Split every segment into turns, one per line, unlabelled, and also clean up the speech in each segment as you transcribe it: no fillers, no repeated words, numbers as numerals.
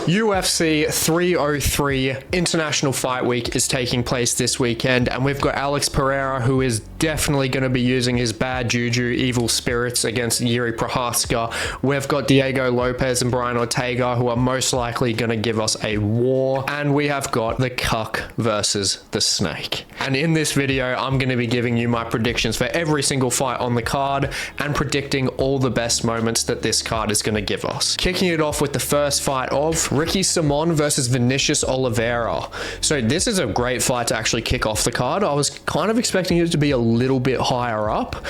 UFC 303 International Fight Week is taking place this weekend, and we've got Alex Pereira, who is definitely going to be using his bad juju, evil spirits against Jiri Prochazka. We've got Diego Lopes and Brian Ortega, who are most likely going to give us a war, and we have got the Cuck versus the Snake. And in this video, I'm going to be giving you my predictions for every single fight on the card and predicting all the best moments that this card is going to give us. Kicking it off with the first fight of Ricky Simon versus Vinicius Oliveira. So this is a great fight to actually kick off the card. I was kind of expecting it to be a little bit higher up,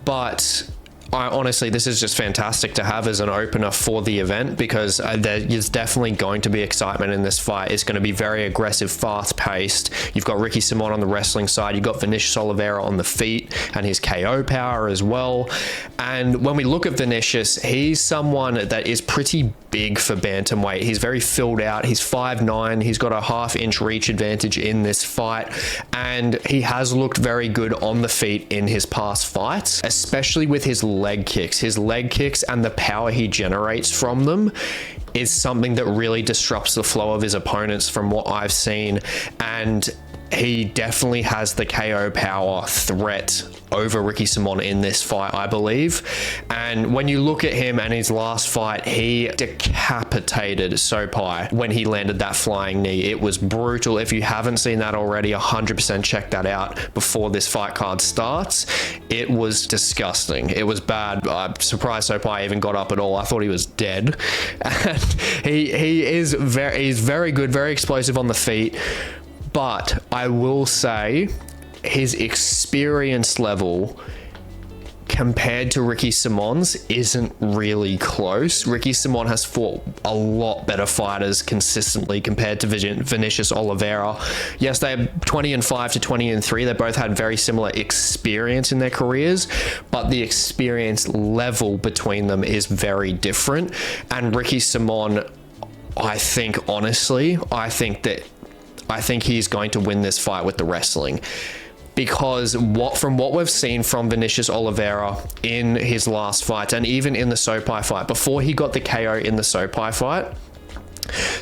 but honestly, this is just fantastic to have as an opener for the event, because there is definitely going to be excitement in this fight. It's going to be very aggressive, fast-paced. You've got Ricky Simon on the wrestling side. You've got Vinicius Oliveira on the feet and his KO power as well. And when we look at Vinicius, he's someone that is pretty big for bantamweight. He's very filled out. He's 5'9". He's got a half-inch reach advantage in this fight, and he has looked very good on the feet in his past fights, especially with his leg kicks. His leg kicks and the power he generates from them is something that really disrupts the flow of his opponents from what I've seen, and he definitely has the KO power threat over Ricky Simon in this fight, I believe. And when you look at him and his last fight, he decapitated Sopai when he landed that flying knee. It was brutal. If you haven't seen that already, 100% check that out before this fight card starts. It was disgusting. It was bad. I'm surprised Sopai even got up at all. I thought he was dead. And he's very good, very explosive on the feet. But I will say his experience level compared to Ricky Simon's isn't really close. Ricky Simon has fought a lot better fighters consistently compared to Vinicius Oliveira. Yes, they're 20-5 to 20-3. They both had very similar experience in their careers, but the experience level between them is very different. And Ricky Simon, I think he's going to win this fight with the wrestling, because from what we've seen from Vinicius Oliveira in his last fight, and even in the Sopai fight, before he got the KO in the Sopai fight,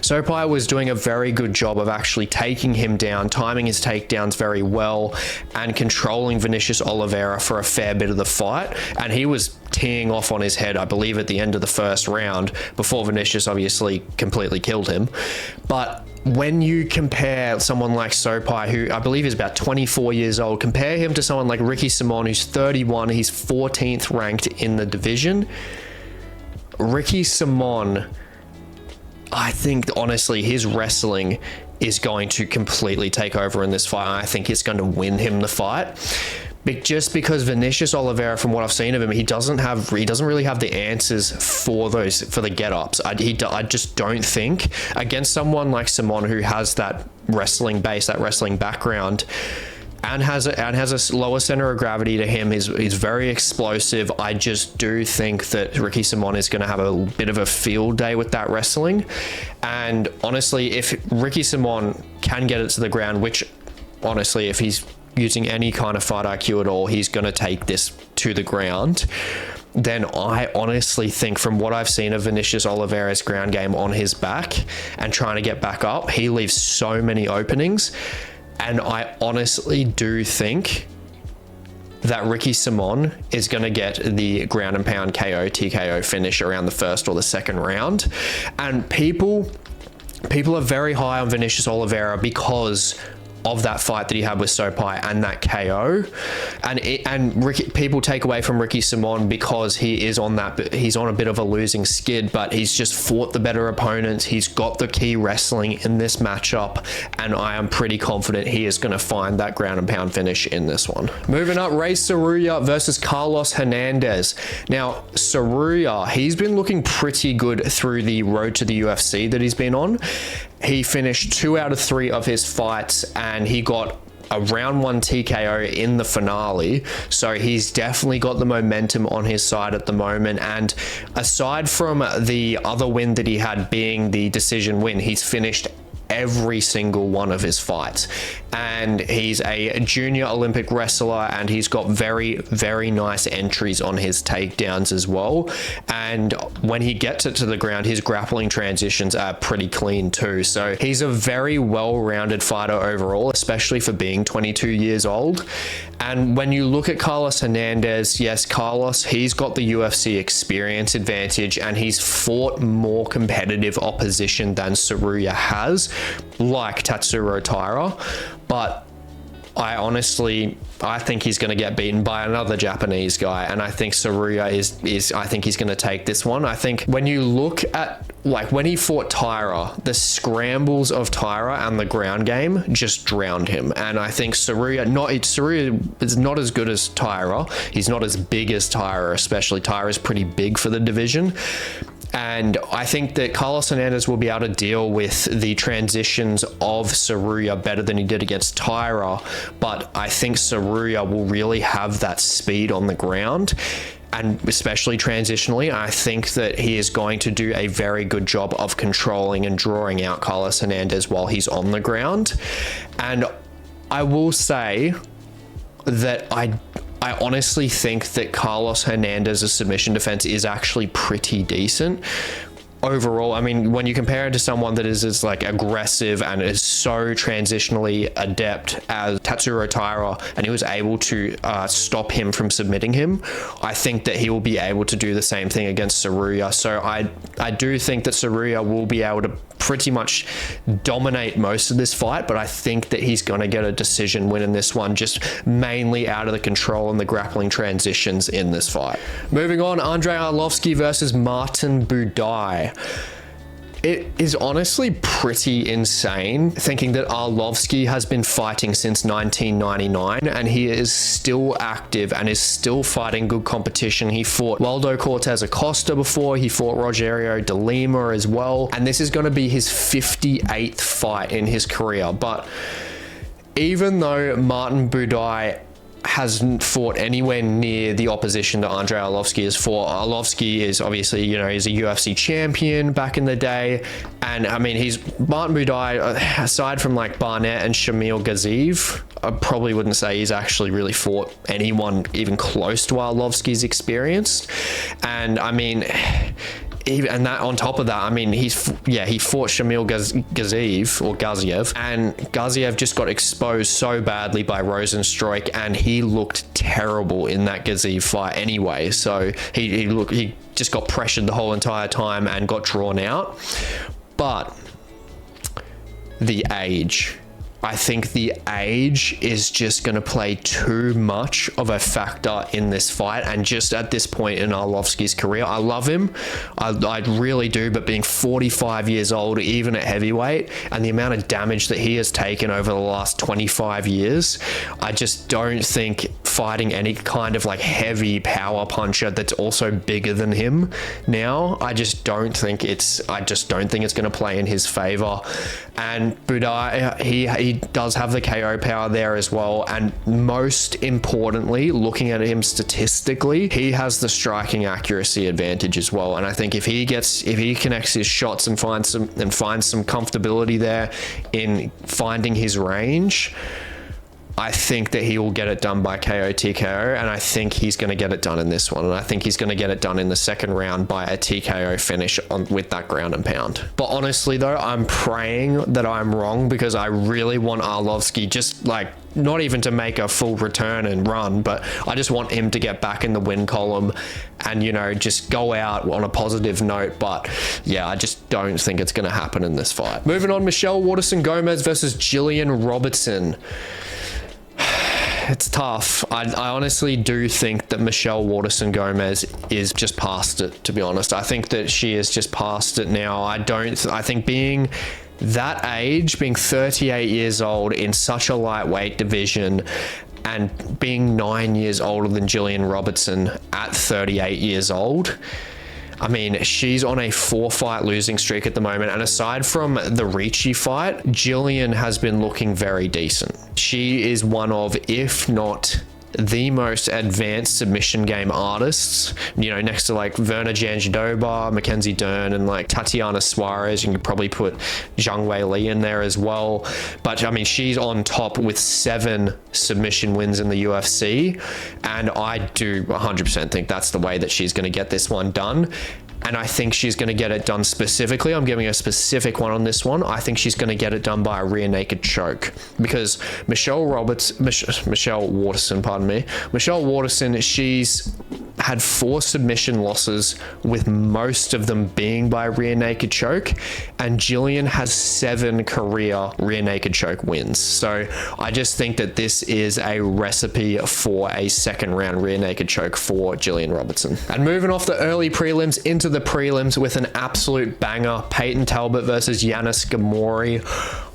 Sopai was doing a very good job of actually taking him down, timing his takedowns very well, and controlling Vinicius Oliveira for a fair bit of the fight. And he was teeing off on his head, I believe, at the end of the first round, before Vinicius obviously completely killed him. But when you compare someone like Sopai, who I believe is about 24 years old, compare him to someone like Ricky Simon, who's 31, he's 14th ranked in the division. Ricky Simon, I think, honestly, his wrestling is going to completely take over in this fight. I think it's going to win him the fight. But just because Vinicius Oliveira, from what I've seen of him, he doesn't really have the answers for the get-ups. I just don't think, against someone like Simon, who has that wrestling base, that wrestling background, and has a lower center of gravity to him, he's very explosive. I just do think that Ricky Simon is going to have a bit of a field day with that wrestling. And honestly, if Ricky Simon can get it to the ground, which honestly, if he's using any kind of fight IQ at all, he's going to take this to the ground, then I honestly think, from what I've seen of Vinicius Oliveira's ground game on his back and trying to get back up, he leaves so many openings. And I honestly do think that Ricky Simon is going to get the ground and pound KO, TKO finish around the first or the second round. And people are very high on Vinicius Oliveira because of that fight that he had with Sopai and that KO, and people take away from Ricky Simon because he's on a bit of a losing skid, but he's just fought the better opponents. He's got the key wrestling in this matchup, and I am pretty confident he is going to find that ground and pound finish in this one. Moving up, Tsuruya versus Carlos Hernandez. Now, Tsuruya, he's been looking pretty good through the road to the UFC that he's been on. He finished 2 out of 3 of his fights, and he got a round 1 TKO in the finale. So he's definitely got the momentum on his side at the moment. And aside from the other win that he had being the decision win, he's finished every single one of his fights. And he's a junior Olympic wrestler, and he's got very, very nice entries on his takedowns as well. And when he gets it to the ground, his grappling transitions are pretty clean too. So he's a very well-rounded fighter overall, especially for being 22 years old. And when you look at Carlos Hernandez, yes, Carlos, he's got the UFC experience advantage, and he's fought more competitive opposition than Tsuruya has, like Tatsuro Taira. But I think he's going to get beaten by another Japanese guy, and I think Tsuruya I think he's going to take this one. I think when you look at, like, when he fought Taira, the scrambles of Taira and the ground game just drowned him. And I think Tsuruya is not as good as Taira. He's not as big as Taira, especially. Taira is pretty big for the division. And I think that Carlos Hernandez will be able to deal with the transitions of Tsuruya better than he did against Taira. But I think Tsuruya will really have that speed on the ground, and especially transitionally. I think that he is going to do a very good job of controlling and drawing out Carlos Hernandez while he's on the ground. And I will say that I honestly think that Carlos Hernandez's submission defense is actually pretty decent overall. I mean, when you compare it to someone that is as like aggressive and is so transitionally adept as Tatsuro Taira, and he was able to stop him from submitting him, I think that he will be able to do the same thing against Tsuruya. So I do think that Tsuruya will be able to pretty much dominate most of this fight, but I think that he's going to get a decision win in this one, just mainly out of the control and the grappling transitions in this fight. Moving on, Andrei Arlovski versus Martin Buday. It is honestly pretty insane thinking that Arlovski has been fighting since 1999 and he is still active and is still fighting good competition. He fought Waldo Cortez Acosta before, he fought Rogerio de Lima as well, and this is going to be his 58th fight in his career. But even though Martin Buday hasn't fought anywhere near the opposition that Andrei Arlovski has fought. Arlovski is obviously, he's a UFC champion back in the day. And I mean, Martin Buday, aside from like Barnett and Shamil Gaziev, I probably wouldn't say he's actually really fought anyone even close to Arlovski's experience. And I mean, and that on top of that, I mean, he fought Shamil Gaziev, and Gaziev just got exposed so badly by Rosenstruik, and he looked terrible in that Gaziev fight anyway. So he just got pressured the whole entire time and got drawn out. But the age. I think the age is just going to play too much of a factor in this fight. And just at this point in Arlovski's career, I love him. I really do. But being 45 years old, even at heavyweight, and the amount of damage that he has taken over the last 25 years, I just don't think fighting any kind of like heavy power puncher that's also bigger than him now, I just don't think it's going to play in his favor. And Buday, he does have the KO power there as well, and most importantly, looking at him statistically, he has the striking accuracy advantage as well. And I think if he connects his shots and finds some comfortability there in finding his range, I think that he will get it done by KO TKO, and I think he's going to get it done in this one. And I think he's going to get it done in the second round by a TKO finish with that ground and pound. But honestly though, I'm praying that I'm wrong, because I really want Arlovski just like not even to make a full return and run, but I just want him to get back in the win column and, just go out on a positive note. But yeah, I just don't think it's going to happen in this fight. Moving on, Waterson-Gomez versus Gillian Robertson. It's tough. I honestly do think that Waterson-Gomez is just past it, to be honest. I think that she is just past it now. I think being that age, being 38 years old in such a lightweight division, and being 9 years older than Gillian Robertson at 38 years old, I mean, she's on a 4-fight losing streak at the moment. And aside from the Ricci fight, Gillian has been looking very decent. She is one of, if not the most advanced submission game artists, you know, next to like Verna Janjidoba, Mackenzie Dern, and like Tatiana Suarez. You can probably put Zhang Wei Li in there as well. But I mean, she's on top with 7 submission wins in the UFC. And I do 100% think that's the way that she's going to get this one done. And I think she's going to get it done specifically. I'm giving a specific one on this one. I think she's going to get it done by a rear naked choke, because Michelle Waterson, she's had 4 submission losses, with most of them being by rear naked choke, and Gillian has 7 career rear naked choke wins. So I just think that this is a recipe for a second round rear naked choke for Gillian Robertson. And moving off the early prelims into the prelims with an absolute banger, Payton Talbott versus Yanis Ghemmouri.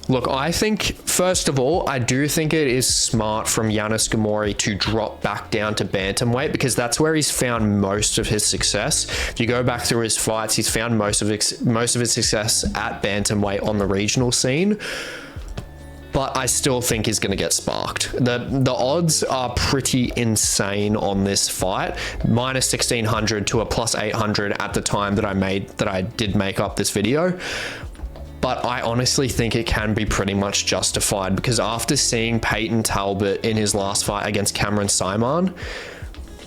Look, I think, first of all, I do think it is smart from Yanis Ghemmouri to drop back down to bantamweight, because that's where he's found most of his success. If you go back through his fights, he's found most of his success at bantamweight on the regional scene. But I still think he's going to get sparked. The odds are pretty insane on this fight. Minus 1600 to a plus 800 at the time that I did make up this video. But I honestly think it can be pretty much justified, because after seeing Payton Talbott in his last fight against Cameron Saaiman,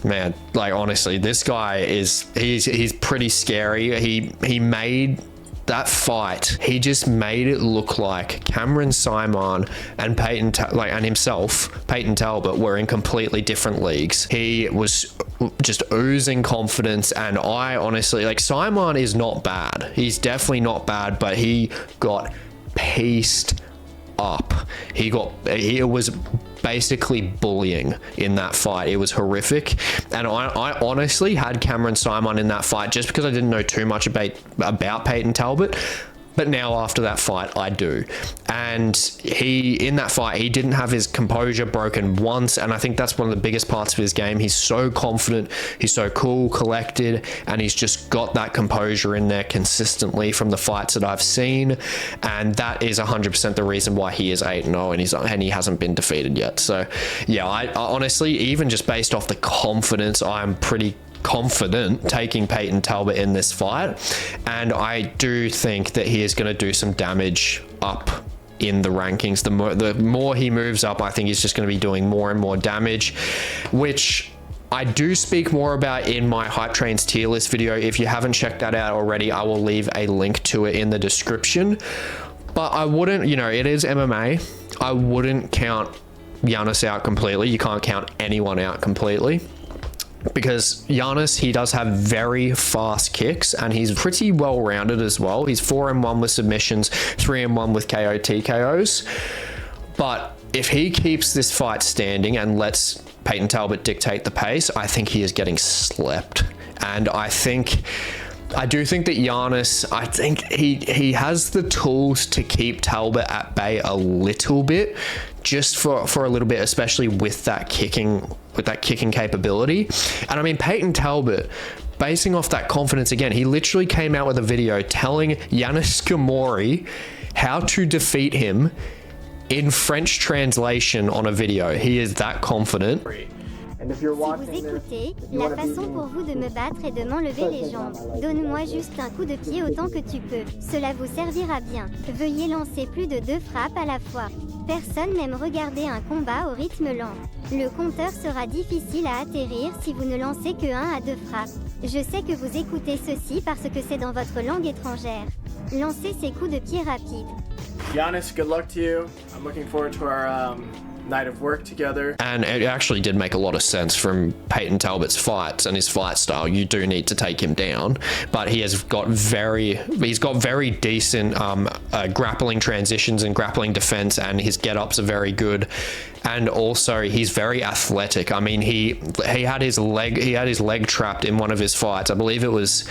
man, like honestly, this guy he's pretty scary. He made that fight, he just made it look like Cameron Saaiman and Payton Talbott were in completely different leagues. He was just oozing confidence, and I honestly, like, Saaiman is not bad. He's definitely not bad, but he got pieced up. He was basically bullying in that fight. It was horrific. And I honestly had Cameron Saaiman in that fight just because I didn't know too much about Payton Talbott. But now after that fight, I do. And in that fight, he didn't have his composure broken once. And I think that's one of the biggest parts of his game. He's so confident, he's so cool, collected, and he's just got that composure in there consistently from the fights that I've seen. And that is 100% the reason why he is 8-0 and he hasn't been defeated yet. So yeah, I honestly, even just based off the confidence, I'm pretty confident taking Payton Talbott in this fight, and I do think that he is going to do some damage up in the rankings. The more he moves up, I think he's just going to be doing more and more damage, which I do speak more about in my Hype Trains tier list video. If you haven't checked that out already, I will leave a link to it in the description. But I wouldn't, you know, it is MMA. I wouldn't count Yanis out completely. You can't count anyone out completely, because Yanis, he does have very fast kicks, and he's pretty well rounded as well. He's 4-1 with submissions, 3-1 with KO TKOs. But if he keeps this fight standing and lets Payton Talbott dictate the pace, I think he is getting slept. And I do think that Yanis, I think he has the tools to keep Talbott at bay a little bit, just for a little bit, especially with that kicking capability. And I mean, Payton Talbott, basing off that confidence again, he literally came out with a video telling Yanis Ghemmouri how to defeat him in French translation on a video. He is that confident.
Si vous écoutez, la façon pour vous de me battre est de m'enlever les jambes. Donne-moi juste un coup de pied autant que tu peux. Cela vous servira bien. Veuillez lancer plus de 2 frappes à la fois. Personne n'aime regarder un combat au rythme lent. Le compteur sera difficile à atterrir si vous ne lancez que 1 à 2 frappes. Je sais que vous écoutez ceci parce que c'est dans votre langue étrangère. Lancez ces coups de pied rapides.
Yanis, good luck to you. I'm looking forward to our night of work together.
And it actually did make a lot of sense from Payton Talbott's fights and his fight style. You do need to take him down, but he's got very decent grappling transitions and grappling defense, and his get-ups are very good. And also he's very athletic. I mean, he had his leg trapped in one of his fights. I believe it was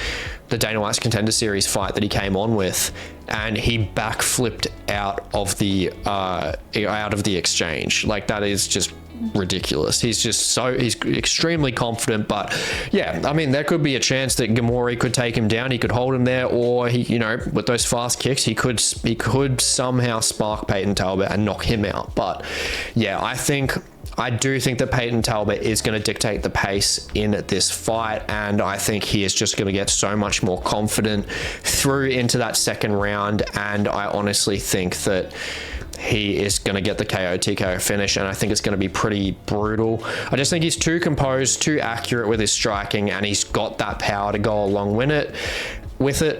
the Dana White's Contender Series fight that he came on with, and he backflipped out of the exchange. Like, that is just ridiculous. He's extremely confident. But yeah, I mean, there could be a chance that Ghemmouri could take him down. He could hold him there, or he, with those fast kicks, he could somehow spark Payton Talbott and knock him out. But yeah, I do think that Payton Talbott is going to dictate the pace in this fight, and I think he is just going to get so much more confident through into that second round, and I honestly think that he is going to get the KO TKO finish, and I think it's going to be pretty brutal. I just think he's too composed, too accurate with his striking, and he's got that power to go along with it.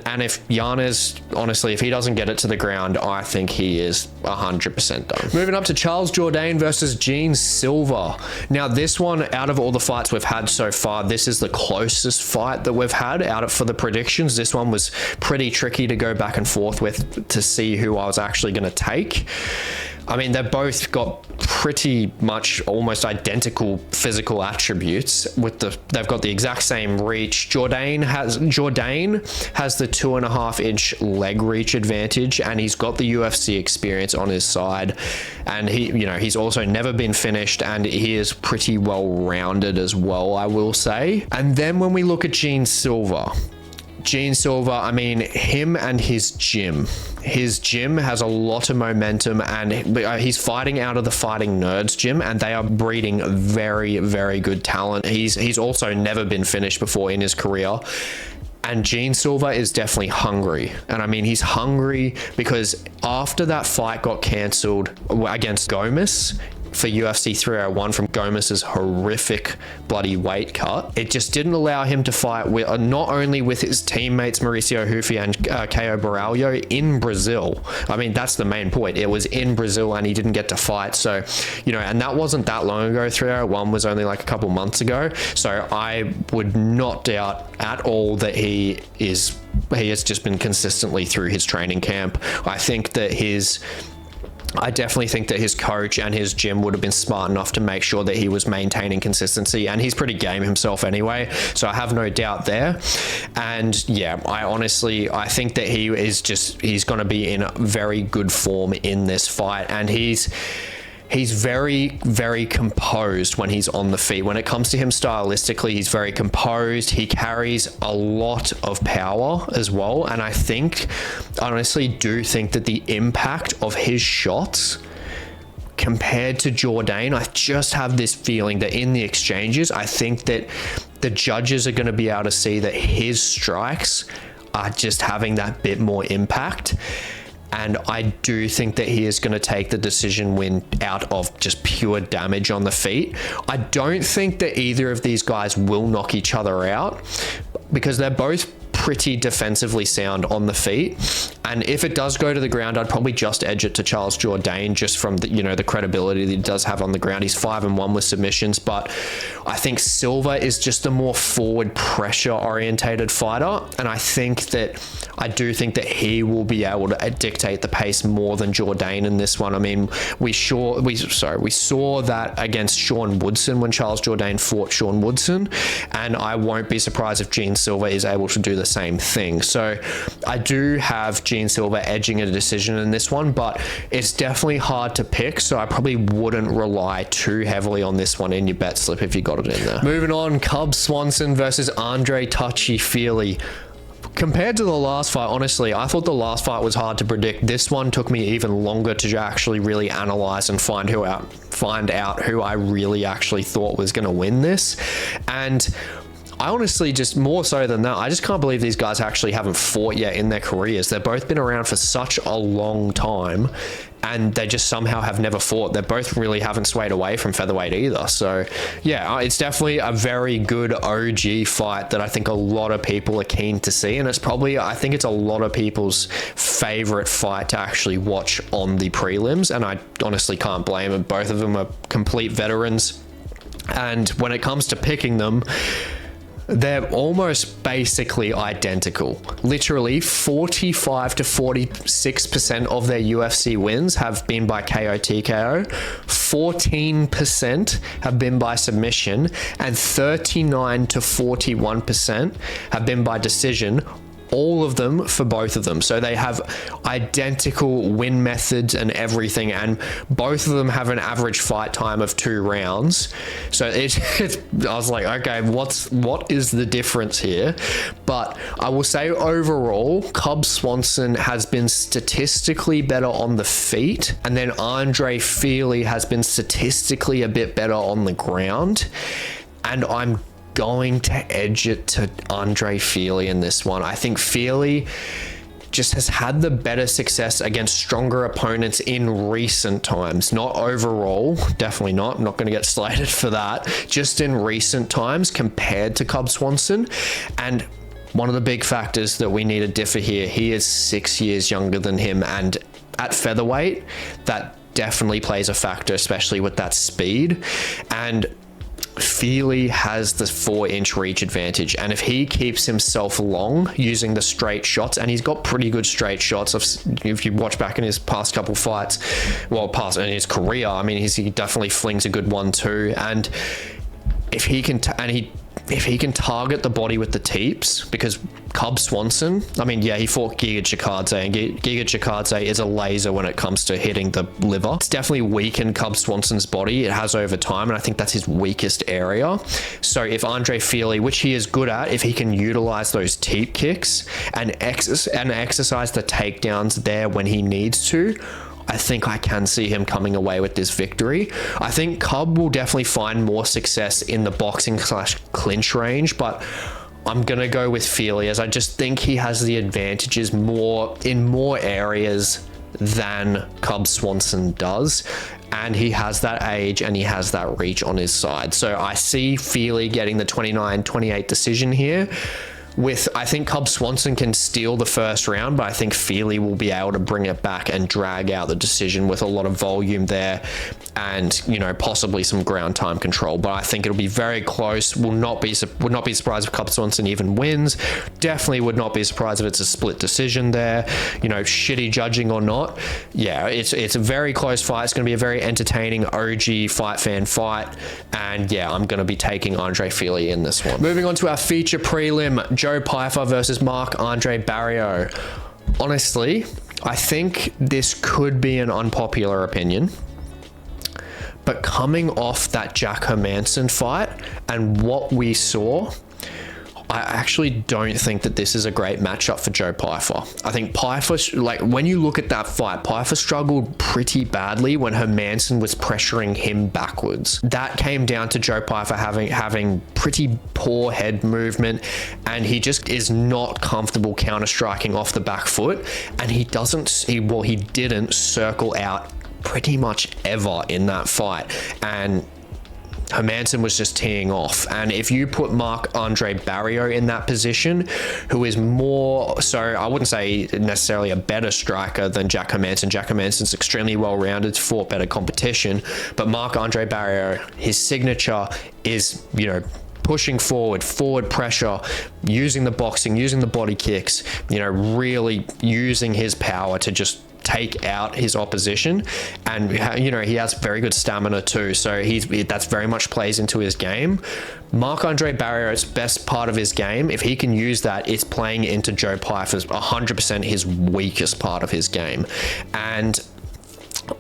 And if Yanis, honestly, if he doesn't get it to the ground, I think he is 100% done. Moving up to Charles Jourdain versus Gene Silva. Now, this one, out of all the fights we've had so far, this is the closest fight that we've had for the predictions. This one was pretty tricky to go back and forth with to see who I was actually going to take. I mean, they've both got pretty much almost identical physical attributes. They've got the exact same reach. Jourdain has the 2.5-inch leg reach advantage, and he's got the UFC experience on his side. And he's also never been finished, and he is pretty well rounded as well, I will say. And then when we look at Gene Silva, I mean, him and his gym has a lot of momentum, and he's fighting out of the Fighting Nerds gym, and they are breeding very, very good talent. He's also never been finished before in his career. And Gene Silva is definitely hungry. And I mean, he's hungry because after that fight got cancelled against Gomez for UFC 301 from Gomez's horrific bloody weight cut, it just didn't allow him to fight with not only with his teammates Mauricio Hufi and KO Barriault in Brazil. I mean, that's the main point. It was in Brazil and he didn't get to fight. So, and that wasn't that long ago. 301 was only like a couple months ago. So I would not doubt at all that he has just been consistently through his training camp. I definitely think that his coach and his gym would have been smart enough to make sure that he was maintaining consistency, and he's pretty game himself anyway, so I have no doubt there. And yeah, I think that he's going to be in very good form in this fight, and he's very, very composed when he's on the feet. When it comes to him stylistically, he's very composed. He carries a lot of power as well. And I honestly do think that the impact of his shots compared to Jourdain, I just have this feeling that in the exchanges, I think that the judges are going to be able to see that his strikes are just having that bit more impact. And I do think that he is going to take the decision win out of just pure damage on the feet. I don't think that either of these guys will knock each other out because they're both pretty defensively sound on the feet. And if it does go to the ground, I'd probably just edge it to Charles Jourdain just from the credibility that he does have on the ground. He's 5-1 with submissions, but I think Silva is just a more forward pressure orientated fighter. And I do think that he will be able to dictate the pace more than Jourdain in this one. I mean, we saw that against Sean Woodson when Charles Jourdain fought Sean Woodson, and I won't be surprised if Gene Silva is able to do the same thing. So I do have Gene Silva edging a decision in this one, but it's definitely hard to pick, so I probably wouldn't rely too heavily on this one in your bet slip if you got it in there. Moving on, Cub Swanson versus Andrei Fili. Compared to the last fight, honestly, I thought the last fight was hard to predict. This one took me even longer to actually really analyze and find out who I really actually thought was going to win this. And I honestly, just more so than that, I just can't believe these guys actually haven't fought yet in their careers. They've both been around for such a long time, and they just somehow have never fought. They both really haven't swayed away from featherweight either. So yeah, it's definitely a very good OG fight that I think a lot of people are keen to see. And I think it's a lot of people's favorite fight to actually watch on the prelims. And I honestly can't blame them. Both of them are complete veterans. And when it comes to picking them, they're almost basically identical. Literally 45 to 46% of their UFC wins have been by KO TKO, 14% have been by submission, and 39 to 41% have been by decision, all of them for both of them. So they have identical win methods and everything, and both of them have an average fight time of 2 rounds. So I was like, okay, what is the difference here? But I will say overall, Cub Swanson has been statistically better on the feet, and then Andrei Fili has been statistically a bit better on the ground. And I'm going to edge it to Andrei Fili in this one. I think Fili just has had the better success against stronger opponents in recent times, not overall, definitely not. I'm not going to get slated for that. Just in recent times compared to Cub Swanson. And one of the big factors that we need to differ here, he is 6 years younger than him, and at featherweight, that definitely plays a factor, especially with that speed. And Fili has the 4-inch reach advantage, and if he keeps himself long using the straight shots, and he's got pretty good straight shots, if you watch back in his past couple fights, well, past in his career, I mean, he definitely flings a good 1-2, and if he can if he can target the body with the teeps, because Cub Swanson, I mean, yeah, he fought Giga Chikadze, and Giga Chikadze is a laser when it comes to hitting the liver. It's definitely weakened Cub Swanson's body. It has over time, and I think that's his weakest area. So if Andrei Fili, which he is good at, if he can utilize those teep kicks and exercise the takedowns there when he needs to, I think I can see him coming away with this victory. I think Cub will definitely find more success in the boxing/clinch range, but I'm going to go with Fili, as I just think he has the advantages in more areas than Cub Swanson does. And he has that age and he has that reach on his side. So I see Fili getting the 29-28 decision here. I think Cub Swanson can steal the first round, but I think Fili will be able to bring it back and drag out the decision with a lot of volume there and, possibly some ground time control. But I think it'll be very close. Would not be surprised if Cub Swanson even wins. Definitely would not be surprised if it's a split decision there. Shitty judging or not. Yeah, it's a very close fight. It's going to be a very entertaining OG fight fan fight. And yeah, I'm going to be taking Andrei Fili in this one. Moving on to our feature prelim, Joe Pyfer versus Marc-Andre Barriault. Honestly, I think this could be an unpopular opinion, but coming off that Jack Hermansson fight and what we saw, I actually don't think that this is a great matchup for Joe Pyfer. I think Pyfer, when you look at that fight, Pyfer struggled pretty badly when Hermansson was pressuring him backwards. That came down to Joe Pyfer having pretty poor head movement, and he just is not comfortable counter-striking off the back foot, and he didn't circle out pretty much ever in that fight. And Hermansson was just teeing off. And if you put Marc-Andre Barriault in that position, who is more, so I wouldn't say necessarily a better striker than Jack Hermansson. Jack Hermansson's extremely well-rounded, fought better competition, but Marc-Andre Barriault, his signature is, pushing forward pressure, using the boxing, using the body kicks, really using his power to just take out his opposition. And he has very good stamina too, so that's very much plays into his game. Marc-Andre Barriault's best part of his game, if he can use that, it's playing into Joe Pyfer's 100% his weakest part of his game. And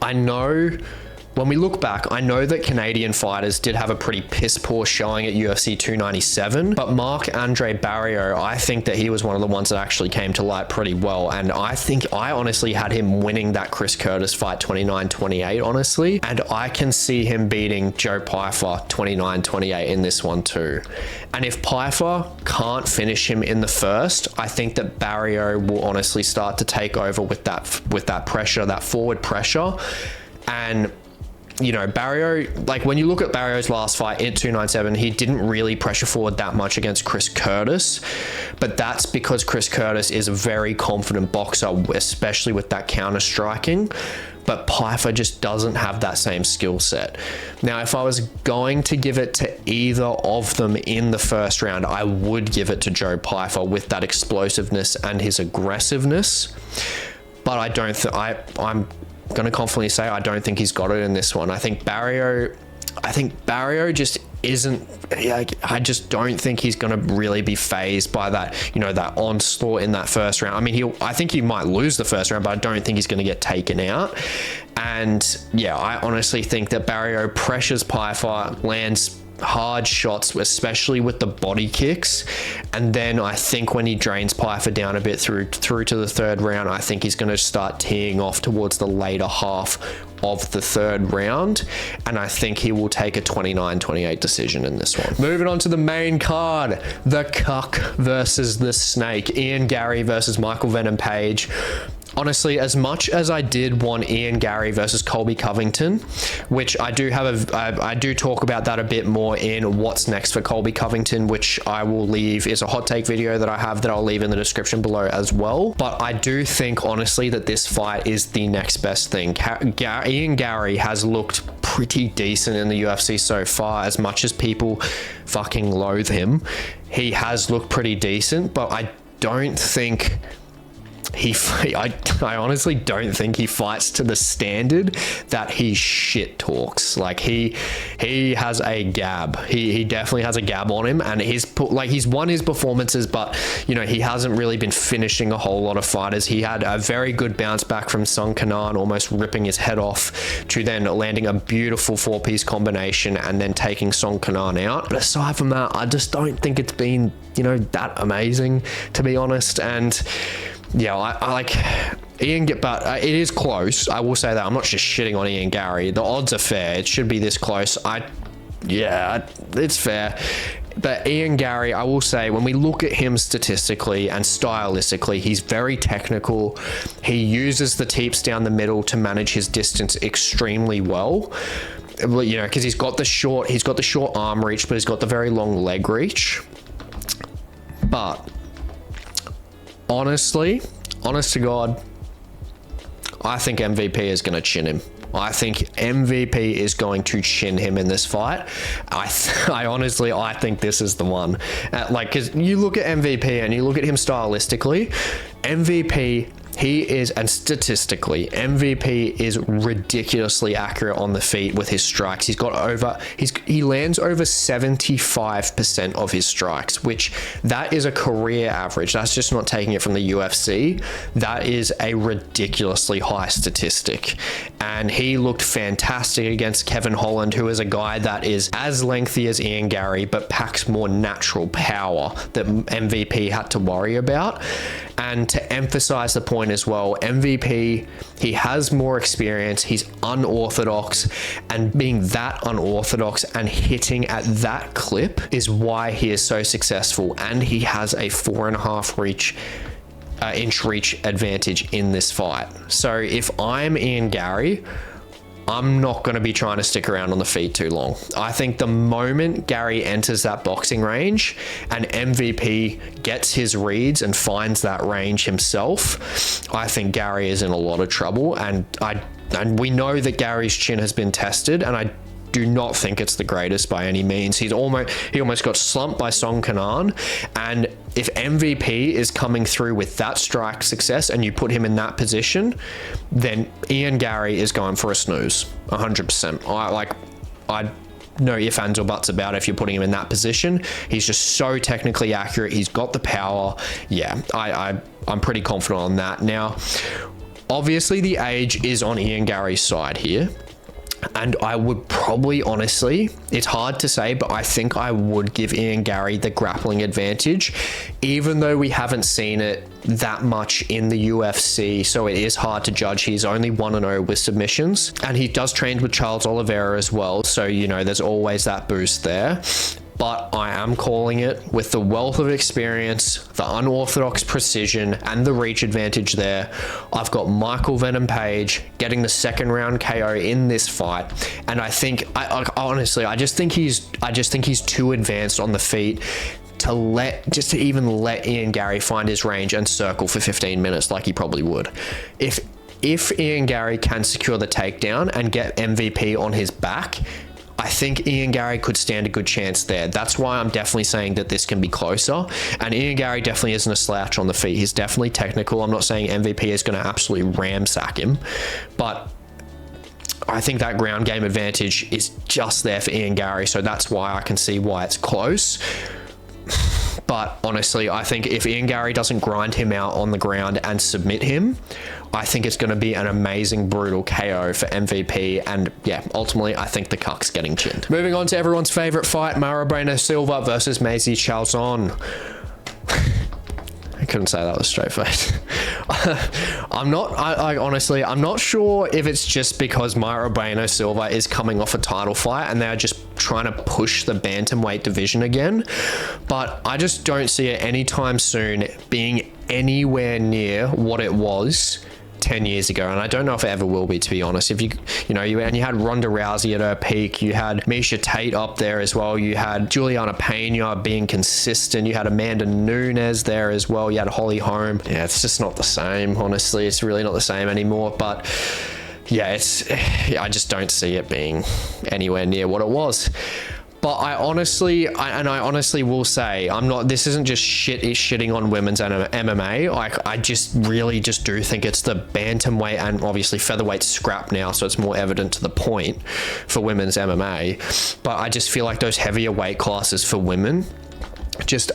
I know, when we look back, I know that Canadian fighters did have a pretty piss poor showing at UFC 297, but Marc-Andre Barriault, I think that he was one of the ones that actually came to light pretty well. And I think I honestly had him winning that Chris Curtis fight 29-28, honestly. And I can see him beating Joe Pyfer 29-28 in this one too. And if Pyfer can't finish him in the first, I think that Barriault will honestly start to take over with that pressure, that forward pressure. And Barriault, when you look at Barriault's last fight in 297, he didn't really pressure forward that much against Chris Curtis, but that's because Chris Curtis is a very confident boxer, especially with that counter striking. But Pyfer just doesn't have that same skill set. Now, if I was going to give it to either of them in the first round, I would give it to Joe Pyfer with that explosiveness and his aggressiveness. But I'm going to confidently say I don't think he's got it in this one. I think Barriault just isn't, like, I just don't think he's going to really be phased by that, you know, that onslaught in that first round. I mean, I think he might lose the first round, but I don't think he's going to get taken out. And yeah, I honestly think that Barriault pressures Pyfer, lands hard shots, especially with the body kicks, and then I think when he drains Pyfer down a bit through to the third round, I think he's going to start teeing off towards the later half of the third round, and I think he will take a 29-28 decision in this one. Moving on to the main card, the Cuck versus the Snake, Ian Garry versus Michael Venom Page. Honestly, as much as I did want Ian Garry versus Colby Covington, which I do have I do talk about that a bit more in what's next for Colby Covington, which I will leave is a hot take video that I have that I'll leave in the description below as well. But I do think honestly that this fight is the next best thing. Ian Garry has looked pretty decent in the UFC so far. As much as people fucking loathe him, he has looked pretty decent, but I don't think I honestly don't think he fights to the standard that he shit talks. Like he has a gab. He definitely has a gab on him, and he's won his performances, but you know, he hasn't really been finishing a whole lot of fighters. He had a very good bounce back from Song Kanan, almost ripping his head off, to then landing a beautiful 4-piece combination and then taking Song Kanan out. But aside from that, I just don't think it's been, you know, that amazing, to be honest. And yeah, I like Ian, but it is close. I will say that. I'm not just shitting on Ian Garry. The odds are fair. It should be this close. Yeah, it's fair. But Ian Garry, I will say, when we look at him statistically and stylistically, he's very technical. He uses the teeps down the middle to manage his distance extremely well. You know, because he's got the short arm reach, but he's got the very long leg reach. But honest to God, I think MVP is going to chin him. I think MVP is going to chin him in this fight. I honestly think this is the one. Because you look at MVP and you look at him stylistically, MVP, and statistically, MVP is ridiculously accurate on the feet with his strikes. He lands over 75% of his strikes, which that is a career average. That's just not taking it from the UFC. That is a ridiculously high statistic. And he looked fantastic against Kevin Holland, who is a guy that is as lengthy as Ian Garry, but packs more natural power that MVP had to worry about. And to emphasize the point as well, MVP, he has more experience, he's unorthodox, and being that unorthodox and hitting at that clip is why he is so successful, and he has a 4.5 inch reach advantage in this fight. So if I'm Ian Garry, I'm not going to be trying to stick around on the feet too long. I think the moment Garry enters that boxing range and MVP gets his reads and finds that range himself, I think Garry is in a lot of trouble. And we know that Gary's chin has been tested, and I do not think it's the greatest by any means. He almost got slumped by Song Kanan, and if MVP is coming through with that strike success and you put him in that position, then Ian Garry is going for a snooze 100%. I no ifs, ands or buts about it. If you're putting him in that position, he's just so technically accurate. He's got the power. Yeah, I'm pretty confident on that. Now, obviously the age is on Ian Garry's side here. And I would probably, honestly, it's hard to say, but I think I would give Ian Garry the grappling advantage, even though we haven't seen it that much in the UFC, so it is hard to judge. He's only 1-0 with submissions, and he does train with Charles Oliveira as well, so, you know, there's always that boost there. But I am calling it with the wealth of experience, the unorthodox precision, and the reach advantage there. I've got Michael Venom Page getting the second round KO in this fight, and I think, honestly, I just think he's too advanced on the feet to even let Ian Garry find his range and circle for 15 minutes like he probably would. If Ian Garry can secure the takedown and get MVP on his back, I think Ian Garry could stand a good chance there. That's why I'm definitely saying that this can be closer. And Ian Garry definitely isn't a slouch on the feet. He's definitely technical. I'm not saying MVP is going to absolutely ramsack him, but I think that ground game advantage is just there for Ian Garry, so that's why I can see why it's close. But honestly, I think if Ian Garry doesn't grind him out on the ground and submit him, I think it's going to be an amazing, brutal KO for MVP. And yeah, ultimately, I think the cuck's getting chinned. Moving on to everyone's favorite fight, Bueno Silva versus Macy Chiasson. I couldn't say that with a straight face. Honestly, I'm not sure if it's just because Bueno Silva is coming off a title fight and they're just trying to push the bantamweight division again, but I just don't see it anytime soon being anywhere near what it was 10 years ago, and I don't know if it ever will be, to be honest. If you had Ronda Rousey at her peak, you had Miesha Tate up there as well, you had Juliana Pena being consistent, you had Amanda Nunes there as well, you had Holly Holm. Yeah, it's just not the same, honestly. It's really not the same anymore, but yeah, I just don't see it being anywhere near what it was. But I honestly will say, this isn't just shitting on women's MMA. I just really just do think it's the bantamweight and obviously featherweight scrap now, so it's more evident to the point for women's MMA. But I just feel like those heavier weight classes for women just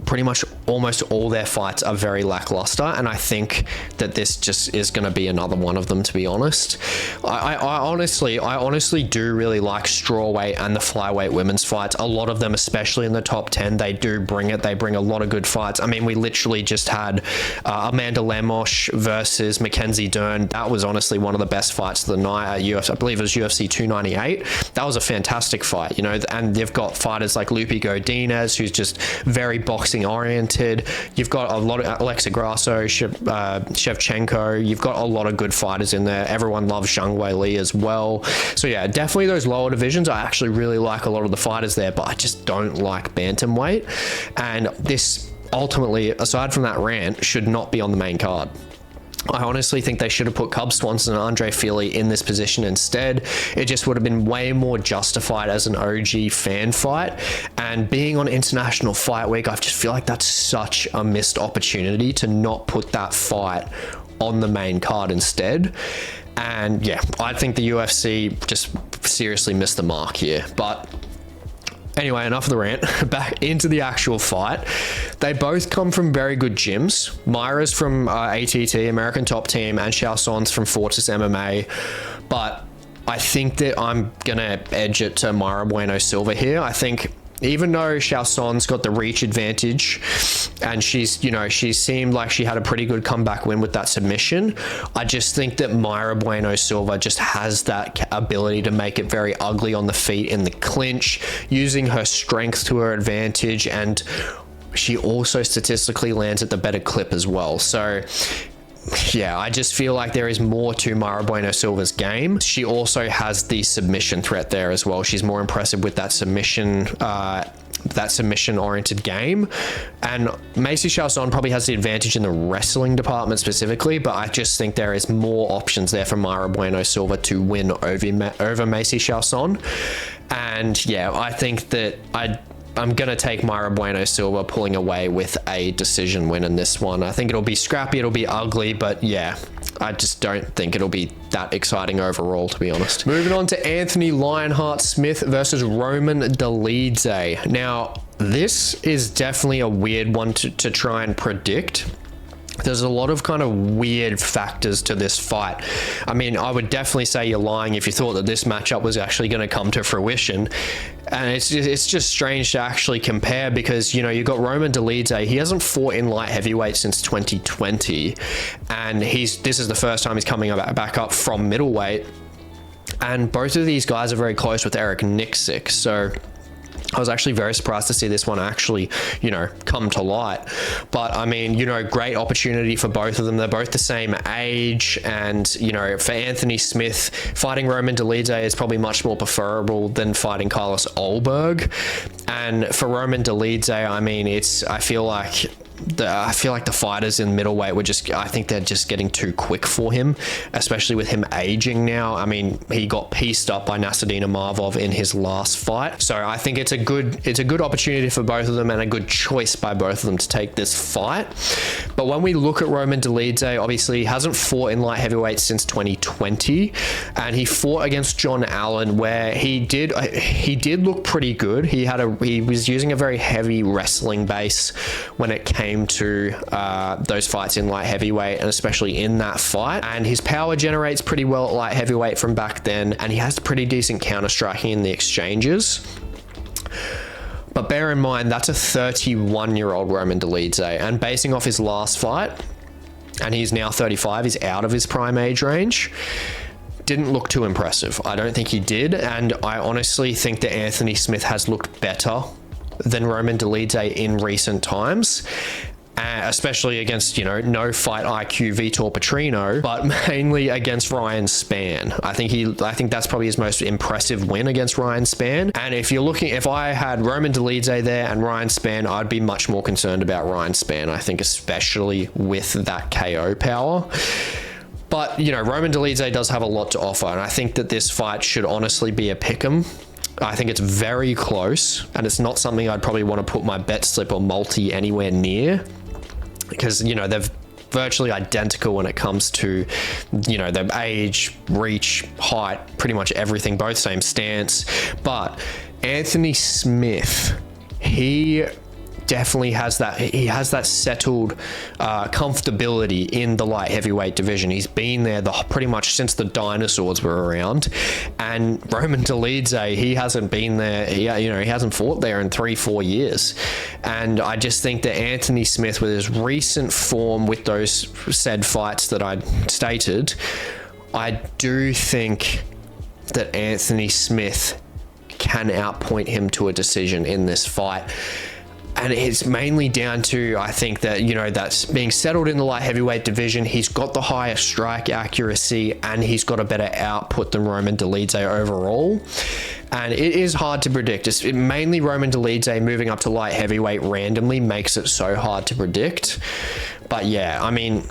pretty much almost all their fights are very lackluster, and I think that this just is going to be another one of them, to be honest. I honestly do really like strawweight and the flyweight women's fights. A lot of them, especially in the top 10, they do bring it. They bring a lot of good fights. I mean, we literally just had Amanda Lemos versus Mackenzie Dern. That was honestly one of the best fights of the night at UFC. I believe it was UFC 298. That was a fantastic fight, and they've got fighters like Lupi Godinez, who's just very boxing oriented. You've got a lot of Alexa Grasso, Shevchenko. You've got a lot of good fighters in there. Everyone loves Zhang Weili as well. So yeah, definitely those lower divisions. I actually really like a lot of the fighters there, but I just don't like bantamweight. And this ultimately, aside from that rant, should not be on the main card. I honestly think they should have put Cub Swanson and Andrei Fili in this position instead. It just would have been way more justified as an OG fan fight. And being on International Fight Week, I just feel like that's such a missed opportunity to not put that fight on the main card instead. And yeah, I think the UFC just seriously missed the mark here. But anyway, enough of the rant. Back into the actual fight. They both come from very good gyms. Mayra's from ATT, American Top Team, and Chiasson's from Fortress MMA. But I think that I'm going to edge it to Mayra Bueno Silva here. I think even though Chiasson's got the reach advantage and she seemed like she had a pretty good comeback win with that submission, I just think that Mayra Bueno Silva just has that ability to make it very ugly on the feet in the clinch, using her strength to her advantage, and she also statistically lands at the better clip as well. So yeah, I just feel like there is more to Mayra Bueno Silva's game. She also has the submission threat there as well. She's more impressive with that submission oriented game. And Macy Chiasson probably has the advantage in the wrestling department specifically, but I just think there is more options there for Mayra Bueno Silva to win over Macy Chiasson. And yeah, I think that I'm going to take Mayra Bueno Silva pulling away with a decision win in this one. I think it'll be scrappy, it'll be ugly, but yeah, I just don't think it'll be that exciting overall, to be honest. Moving on to Anthony Lionheart-Smith versus Roman Dolidze. Now, this is definitely a weird one to try and predict. There's a lot of kind of weird factors to this fight. I mean, I would definitely say you're lying if you thought that this matchup was actually going to come to fruition. And it's just strange to actually compare because, you've got Roman Dolidze. He hasn't fought in light heavyweight since 2020. And this is the first time he's coming back up from middleweight. And both of these guys are very close with Eric Nixick. So I was actually very surprised to see this one actually, come to light. But I mean, great opportunity for both of them. They're both the same age. And, for Anthony Smith, fighting Roman Dolidze is probably much more preferable than fighting Carlos Olberg. And for Roman Dolidze, I mean, I feel like I feel like the fighters in middleweight I think they're just getting too quick for him, especially with him aging now. I mean, he got pieced up by Nassourdine Imavov in his last fight. So I think it's a good opportunity for both of them and a good choice by both of them to take this fight. But when we look at Roman Dolidze, obviously he hasn't fought in light heavyweight since 2020, and he fought against John Allen where he did look pretty good. He was using a very heavy wrestling base when it came to those fights in light heavyweight, and especially in that fight. And his power generates pretty well at light heavyweight from back then, and he has pretty decent counter striking in the exchanges. But bear in mind, that's a 31-year-old Roman Dolidze, and basing off his last fight, and he's now 35, he's out of his prime age range, didn't look too impressive. I don't think he did, and I honestly think that Anthony Smith has looked better than Roman Dolidze in recent times, especially against, no fight IQ Vitor Petrino, but mainly against Ryan Spann. I think that's probably his most impressive win against Ryan Spann. And if I had Roman Dolidze there and Ryan Spann, I'd be much more concerned about Ryan Spann, I think, especially with that KO power. But, Roman Dolidze does have a lot to offer, and I think that this fight should honestly be a pick'em. I think it's very close, and it's not something I'd probably want to put my bet slip or multi anywhere near, because, they're virtually identical when it comes to, their age, reach, height, pretty much everything, both same stance. But Anthony Smith, he definitely has that settled comfortability in the light heavyweight division. He's been there pretty much since the dinosaurs were around. And Roman Dolidze, he hasn't been there. He hasn't fought there in 3-4 years. And I just think that Anthony Smith, with his recent form with those said fights that I stated, I do think that Anthony Smith can outpoint him to a decision in this fight. And it's mainly down to, I think that, that's being settled in the light heavyweight division. He's got the higher strike accuracy and he's got a better output than Roman Dolidze overall. And it is hard to predict. It's mainly Roman Dolidze moving up to light heavyweight randomly makes it so hard to predict. But yeah, I mean,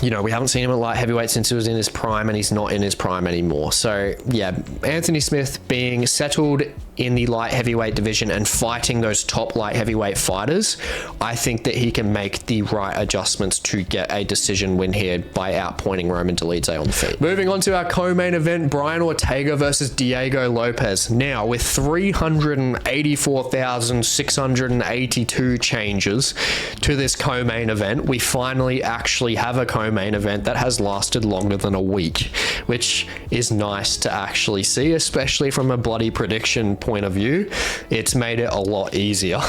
we haven't seen him at light heavyweight since he was in his prime, and he's not in his prime anymore. So yeah, Anthony Smith being settled in the light heavyweight division and fighting those top light heavyweight fighters, I think that he can make the right adjustments to get a decision win here by outpointing Roman Dolidze on the feet. Moving on to our co-main event, Brian Ortega versus Diego Lopes. Now, with 384,682 changes to this co-main event, we finally actually have a co-main event that has lasted longer than a week, which is nice to actually see, especially from a bloody prediction point of view. It's made it a lot easier.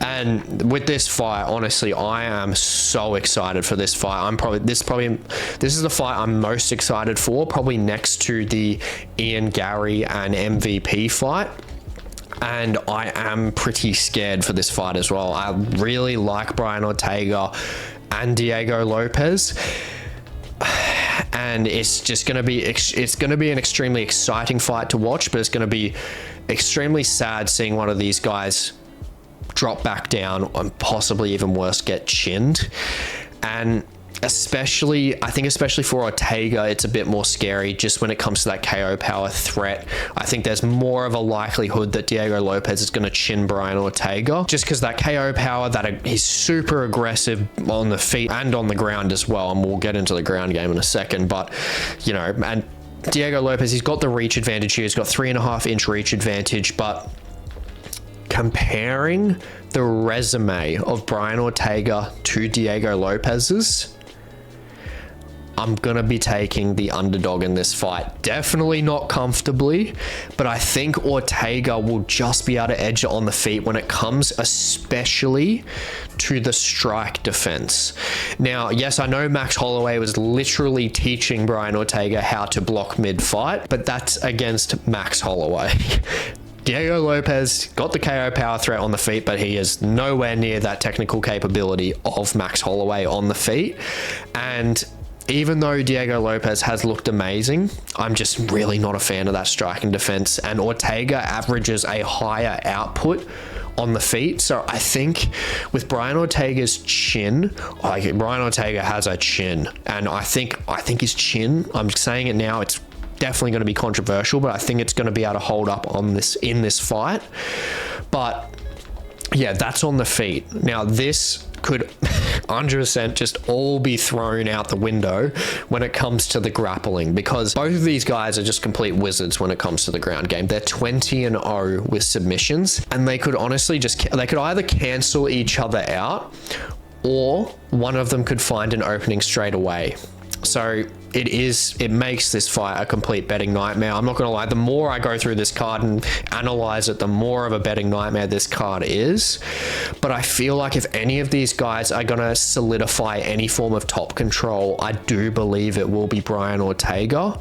And with this fight, honestly, I am so excited for this fight. This is the fight I'm most excited for, probably next to the Ian Garry and MVP fight. And I am pretty scared for this fight as well. I really like Brian Ortega and Diego Lopes. And it's just going to be an extremely exciting fight to watch, but it's going to be extremely sad seeing one of these guys drop back down and possibly even worse, get chinned. And I think especially for Ortega, it's a bit more scary just when it comes to that KO power threat. I think there's more of a likelihood that Diego Lopes is going to chin Brian Ortega, just because that KO power, that he's super aggressive on the feet and on the ground as well. And we'll get into the ground game in a second, but and Diego Lopes, he's got the reach advantage here. He's got 3.5-inch reach advantage, but comparing the resume of Brian Ortega to Diego Lopes's, I'm going to be taking the underdog in this fight. Definitely not comfortably, but I think Ortega will just be able to edge it on the feet when it comes especially to the strike defense. Now, yes, I know Max Holloway was literally teaching Brian Ortega how to block mid-fight, but that's against Max Holloway. Diego Lopes got the KO power threat on the feet, but he is nowhere near that technical capability of Max Holloway on the feet. And even though Diego Lopes has looked amazing, I'm just really not a fan of that striking defense. And Ortega averages a higher output on the feet. So I think with Brian Ortega's chin, like Brian Ortega has a chin, and I think his chin, I'm saying it now, it's definitely going to be controversial, but I think it's going to be able to hold up on this in this fight. But yeah, that's on the feet. Now this could 100% just all be thrown out the window when it comes to the grappling, because both of these guys are just complete wizards when it comes to the ground game. They're 20-0 with submissions, and they could honestly they could either cancel each other out, or one of them could find an opening straight away. So it makes this fight a complete betting nightmare. I'm not gonna lie, the more I go through this card and analyze it, the more of a betting nightmare this card is. But I feel like if any of these guys are gonna solidify any form of top control, I do believe it will be Brian Ortega.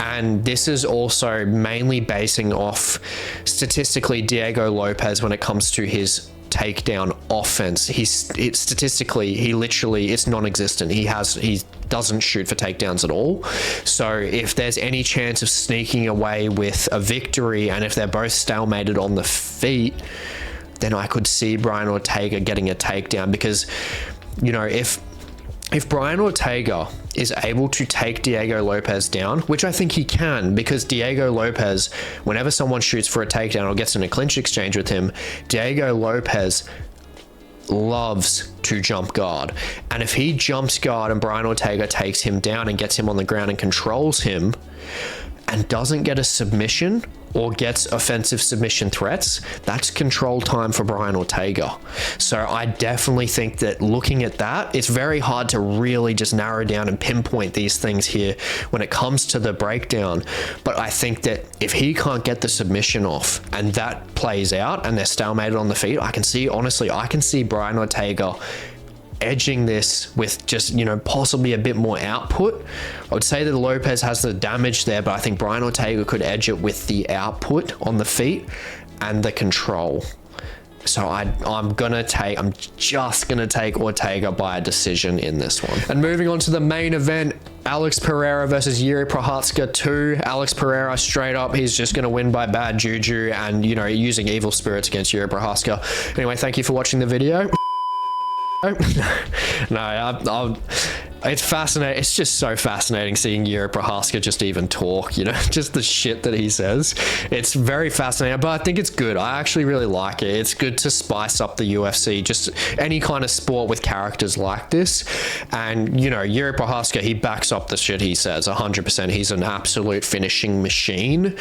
And this is also mainly basing off statistically Diego Lopes when it comes to his takedown offense. Statistically, it's non-existent. He doesn't shoot for takedowns at all. So if there's any chance of sneaking away with a victory, and if they're both stalemated on the feet, then I could see Brian Ortega getting a takedown, because, you know, if Brian Ortega is able to take Diego Lopes down, which I think he can, because Diego Lopes, whenever someone shoots for a takedown or gets in a clinch exchange with him, Diego Lopes loves to jump guard. And if he jumps guard and Brian Ortega takes him down and gets him on the ground and controls him and doesn't get a submission or gets offensive submission threats, that's control time for Brian Ortega. So I definitely think that looking at that, it's very hard to really just narrow down and pinpoint these things here when it comes to the breakdown. But I think that if he can't get the submission off and that plays out and they're stalemated on the feet, I can see Brian Ortega edging this with just, you know, possibly a bit more output. I would say that Lopes has the damage there, but I think Brian Ortega could edge it with the output on the feet and the control. So I'm just gonna take Ortega by a decision in this one. And moving on to the main event, Alex Pereira versus Jiri Prochazka 2. Alex Pereira, straight up, he's just gonna win by bad juju and, you know, using evil spirits against Jiri Prochazka. Anyway, thank you for watching the video. No, it's fascinating. It's just so fascinating seeing Jiri Prochazka just even talk, you know, just the shit that he says. It's very fascinating, but I think it's good. I actually really like it. It's good to spice up the UFC, just any kind of sport with characters like this. And, you know, Jiri Prochazka, he backs up the shit he says 100%. He's an absolute finishing machine.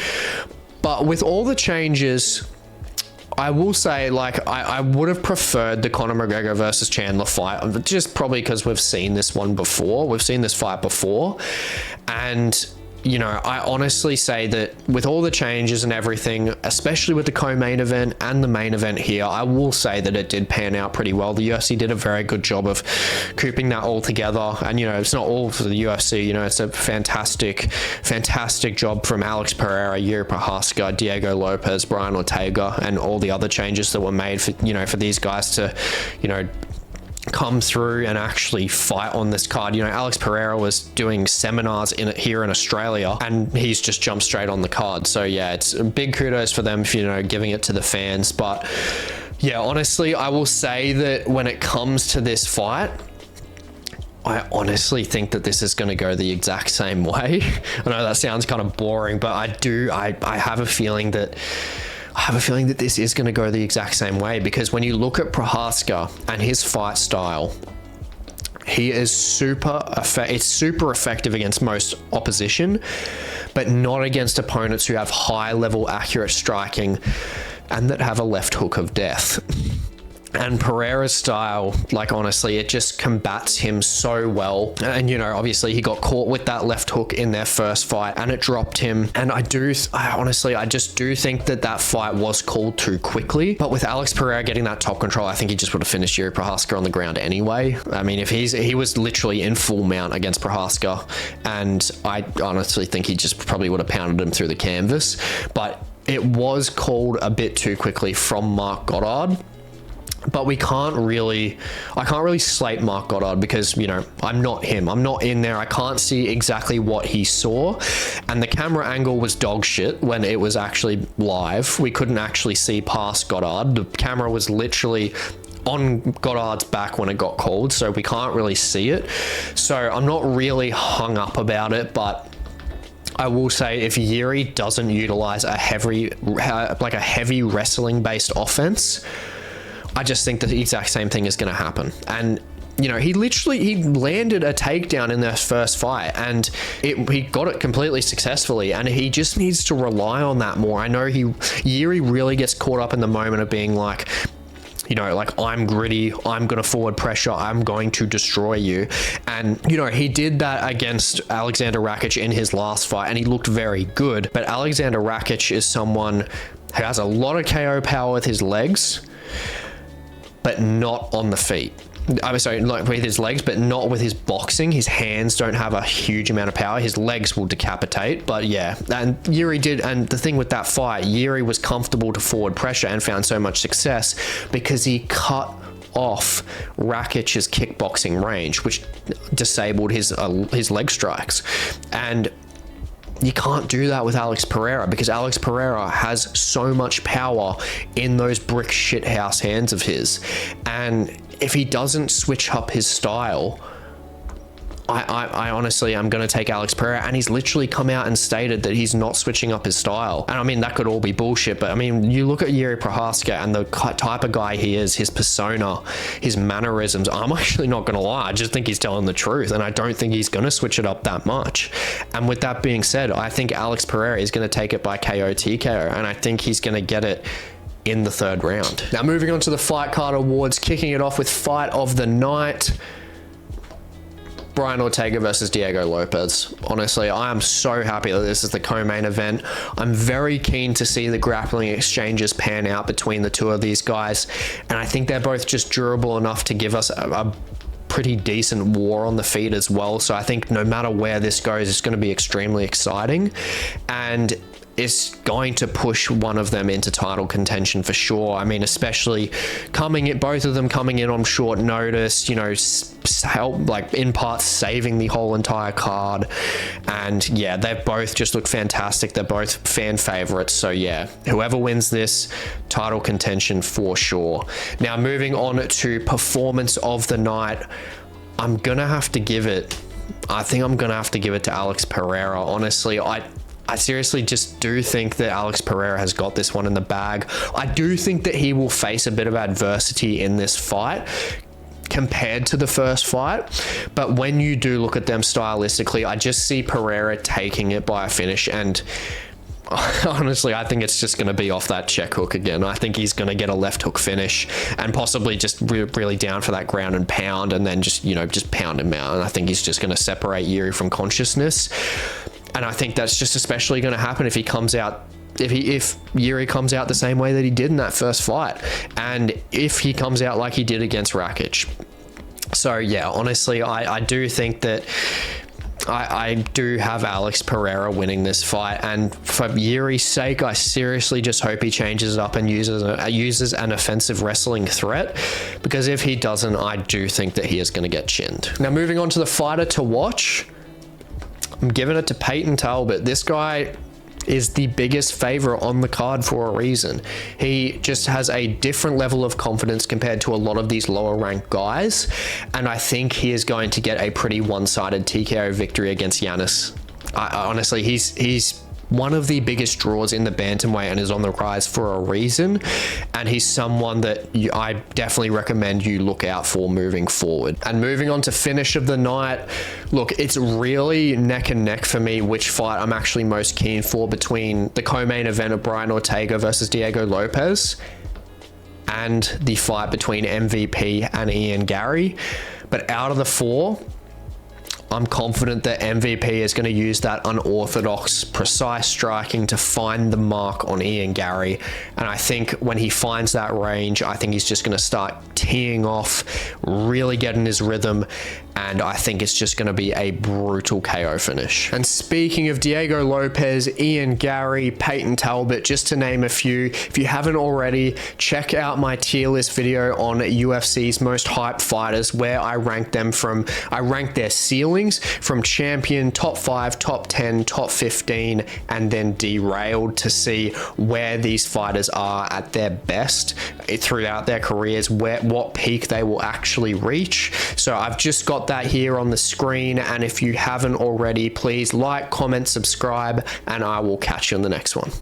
But with all the changes, I will say, like, I would have preferred the Conor McGregor versus Chandler fight, just probably because we've seen this one before. We've seen this fight before. And, you know, I honestly say that with all the changes and everything, especially with the co-main event and the main event here, I will say that it did pan out pretty well. The UFC did a very good job of cooping that all together. And, you know, it's not all for the UFC, you know, it's a fantastic job from Alex Pereira, Jiri Prochazka, Diego Lopes, Brian Ortega, and all the other changes that were made for, you know, for these guys to, you know, come through and actually fight on this card. You know, Alex Pereira was doing seminars here in Australia, and he's just jumped straight on the card. So yeah, it's big kudos for them for, you know, giving it to the fans. But yeah, honestly, I will say that when it comes to this fight, I honestly think that this is going to go the exact same way. I know that sounds kind of boring, but I have a feeling that this is going to go the exact same way, because when you look at Prochazka and his fight style, he is super effective against most opposition, but not against opponents who have high level accurate striking and that have a left hook of death. And Pereira's style, like, honestly, it just combats him so well. And, you know, obviously he got caught with that left hook in their first fight and it dropped him. And I just do think that fight was called too quickly. But with Alex Pereira getting that top control, I think he just would have finished Jiri Prochazka on the ground anyway. I mean, if he was literally in full mount against Prochazka, and I honestly think he just probably would have pounded him through the canvas. But it was called a bit too quickly from Marc Goddard. But I can't really slate Marc Goddard because, you know, I'm not him. I'm not in there. I can't see exactly what he saw. And the camera angle was dog shit when it was actually live. We couldn't actually see past Goddard. The camera was literally on Goddard's back when it got called, so we can't really see it. So I'm not really hung up about it, but I will say if Jiri doesn't utilize a heavy wrestling based offense, I just think the exact same thing is going to happen. And you know, he landed a takedown in their first fight, and he got it completely successfully, and he just needs to rely on that more. I know Jiri really gets caught up in the moment of being like, you know, like, I'm gritty, I'm going to forward pressure, I'm going to destroy you. And, you know, he did that against Alexander Rakic in his last fight, and he looked very good. But Alexander Rakic is someone who has a lot of KO power with his legs, but not on the feet. I'm sorry, like with his legs, but not with his boxing. His hands don't have a huge amount of power. His legs will decapitate, but yeah. And Jiri did, and the thing with that fight, Jiri was comfortable to forward pressure and found so much success because he cut off Rakic's kickboxing range, which disabled his leg strikes. And you can't do that with Alex Pereira because Alex Pereira has so much power in those brick shithouse hands of his. And if he doesn't switch up his style, I honestly am going to take Alex Pereira, and he's literally come out and stated that he's not switching up his style. And I mean, that could all be bullshit, but I mean, you look at Jiri Prochazka and the type of guy he is, his persona, his mannerisms, I'm actually not going to lie, I just think he's telling the truth, and I don't think he's going to switch it up that much. And with that being said, I think Alex Pereira is going to take it by KO TKO, and I think he's going to get it in the third round. Now moving on to the fight card awards, kicking it off with fight of the night, Brian Ortega versus Diego Lopes. Honestly, I am so happy that this is the co-main event. I'm very keen to see the grappling exchanges pan out between the two of these guys, and I think they're both just durable enough to give us a pretty decent war on the feet as well. So I think no matter where this goes, it's going to be extremely exciting, and is going to push one of them into title contention for sure. I mean, especially both of them coming in on short notice, you know, help, like, in part saving the whole entire card. And yeah, they've both just looked fantastic. They're both fan favorites. So yeah, whoever wins this, title contention for sure. Now moving on to performance of the night, I think I'm gonna have to give it to Alex Pereira. Honestly, I seriously just do think that Alex Pereira has got this one in the bag. I do think that he will face a bit of adversity in this fight compared to the first fight, but when you do look at them stylistically, I just see Pereira taking it by a finish, and honestly, I think it's just going to be off that check hook again. I think he's going to get a left hook finish and possibly just really down for that ground and pound, and then just pound him out, and I think he's just going to separate Jiri from consciousness. And I think that's just especially going to happen if Jiri comes out the same way that he did in that first fight, and if he comes out like he did against Rakic. So yeah, honestly, I do think that I do have Alex Pereira winning this fight, and for Jiri's sake, I seriously just hope he changes it up and uses an offensive wrestling threat, because if he doesn't, I do think that he is going to get chinned. Now moving on to the fighter to watch, I'm giving it to Payton Talbott. This guy is the biggest favorite on the card for a reason. He just has a different level of confidence compared to a lot of these lower ranked guys, and I think he is going to get a pretty one-sided TKO victory against Yanis. Honestly, he's one of the biggest draws in the bantamweight and is on the rise for a reason, and he's someone that I definitely recommend you look out for moving forward. And moving on to finish of the night, look, it's really neck and neck for me which fight I'm actually most keen for between the co-main event of Brian Ortega versus Diego Lopes and the fight between MVP and Ian Garry. But out of the four, I'm confident that MVP is going to use that unorthodox, precise striking to find the mark on Ian Garry. And I think when he finds that range, I think he's just going to start teeing off, really getting his rhythm, and I think it's just going to be a brutal KO finish. And speaking of Diego Lopes, Ian Garry, Payton Talbott, just to name a few, if you haven't already, check out my tier list video on UFC's most hyped fighters, where I rank their ceilings from champion, top 5, top 10, top 15, and then derailed, to see where these fighters are at their best throughout their careers, what peak they will actually reach. So I've just got that here on the screen, and if you haven't already, please like, comment, subscribe, and I will catch you in the next one.